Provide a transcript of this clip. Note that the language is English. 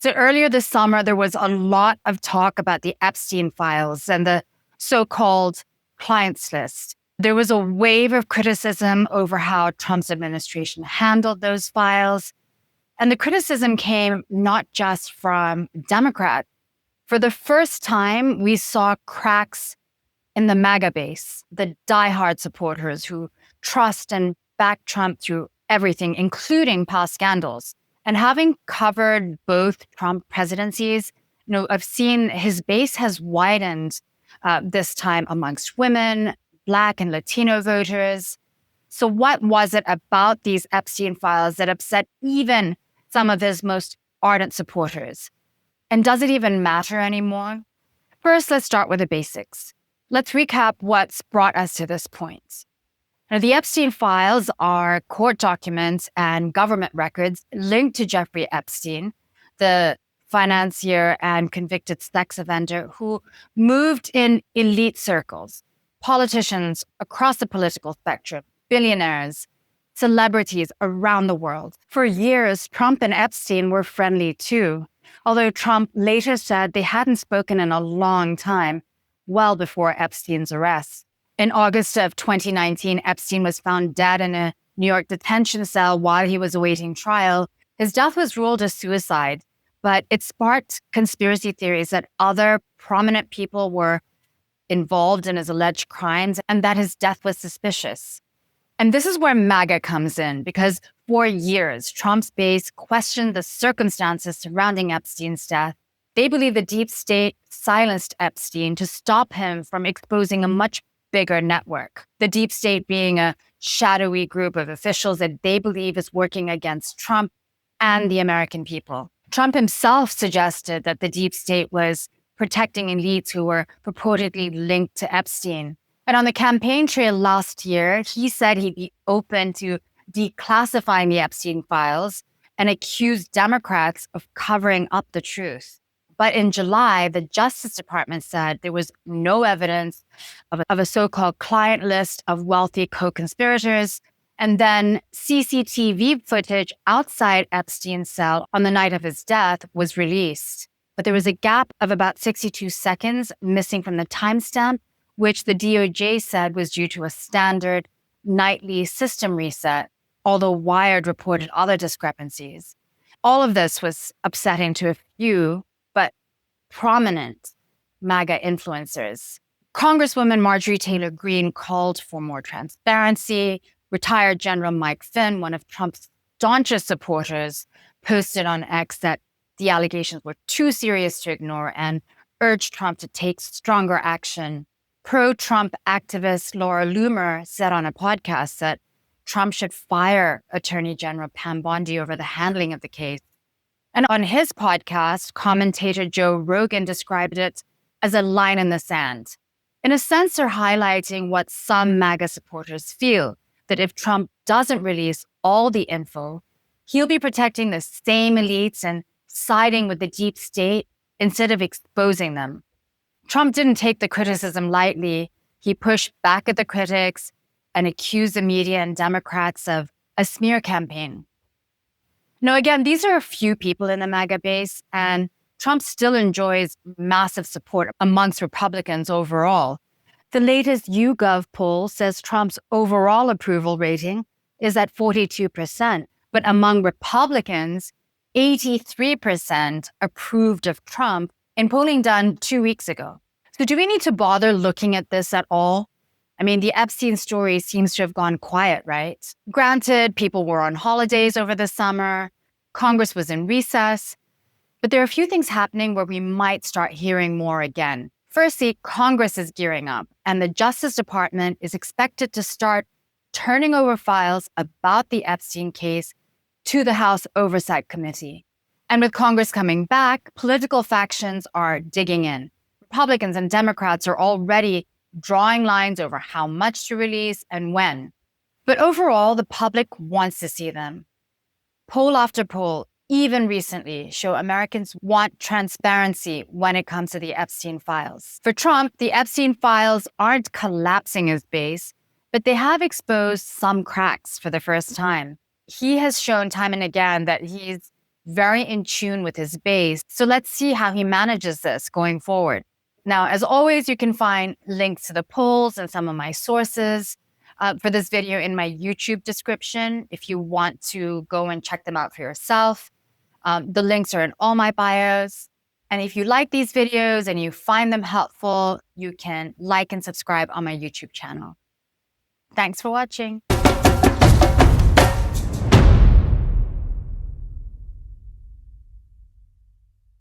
So earlier this summer, there was a lot of talk about the Epstein Files and the so-called clients list. There was a wave of criticism over how Trump's administration handled those files. And the criticism came not just from Democrats. For the first time, we saw cracks in the MAGA base, the diehard supporters who trust and back Trump through everything, including past scandals. And having covered both Trump presidencies, I've seen his base has widened this time amongst women, Black and Latino voters. So what was it about these Epstein files that upset even some of his most ardent supporters? And does it even matter anymore? First, let's start with the basics. Let's recap what's brought us to this point. Now, the Epstein Files are court documents and government records linked to Jeffrey Epstein, the financier and convicted sex offender who moved in elite circles, politicians across the political spectrum, billionaires, celebrities around the world. For years, Trump and Epstein were friendly too, although Trump later said they hadn't spoken in a long time, well before Epstein's arrest. In August of 2019, Epstein was found dead in a New York detention cell while he was awaiting trial. His death was ruled a suicide, but it sparked conspiracy theories that other prominent people were involved in his alleged crimes and that his death was suspicious. And this is where MAGA comes in, because for years, Trump's base questioned the circumstances surrounding Epstein's death. They believe the deep state silenced Epstein to stop him from exposing a much bigger network. The deep state being a shadowy group of officials that they believe is working against Trump and the American people. Trump himself suggested that the deep state was protecting elites who were purportedly linked to Epstein. And on the campaign trail last year, he said he'd be open to declassifying the Epstein files and accused Democrats of covering up the truth. But in July, the Justice Department said there was no evidence of a so-called client list of wealthy co-conspirators. And then CCTV footage outside Epstein's cell on the night of his death was released. But there was a gap of about 62 seconds missing from the timestamp, which the DOJ said was due to a standard nightly system reset, although Wired reported other discrepancies. All of this was upsetting to a few, but prominent MAGA influencers. Congresswoman Marjorie Taylor Greene called for more transparency. Retired General Mike Flynn, one of Trump's staunchest supporters, posted on X that the allegations were too serious to ignore and urged Trump to take stronger action. Pro-Trump activist Laura Loomer said on a podcast that Trump should fire Attorney General Pam Bondi over the handling of the case. And on his podcast, commentator Joe Rogan described it as a line in the sand. In a sense, they're highlighting what some MAGA supporters feel, that if Trump doesn't release all the info, he'll be protecting the same elites and siding with the deep state instead of exposing them. Trump didn't take the criticism lightly. He pushed back at the critics and accused the media and Democrats of a smear campaign. Now, again, these are a few people in the MAGA base, and Trump still enjoys massive support amongst Republicans overall. The latest YouGov poll says Trump's overall approval rating is at 42%, but among Republicans, 83% approved of Trump in polling done 2 weeks ago. So do we need to bother looking at this at all? I mean, the Epstein story seems to have gone quiet, right? Granted, people were on holidays over the summer, Congress was in recess, but there are a few things happening where we might start hearing more again. Firstly, Congress is gearing up, and the Justice Department is expected to start turning over files about the Epstein case to the House Oversight Committee. And with Congress coming back, political factions are digging in. Republicans and Democrats are already drawing lines over how much to release and when. But overall, the public wants to see them. Poll after poll, even recently, show Americans want transparency when it comes to the Epstein files. For Trump, the Epstein files aren't collapsing his base, but they have exposed some cracks for the first time. He has shown time and again that he's very in tune with his base. So let's see how he manages this going forward. Now, as always, you can find links to the polls and some of my sources for this video in my YouTube description if you want to go and check them out for yourself. The links are in all my bios. And if you like these videos and you find them helpful, you can like and subscribe on my YouTube channel. Thanks for watching.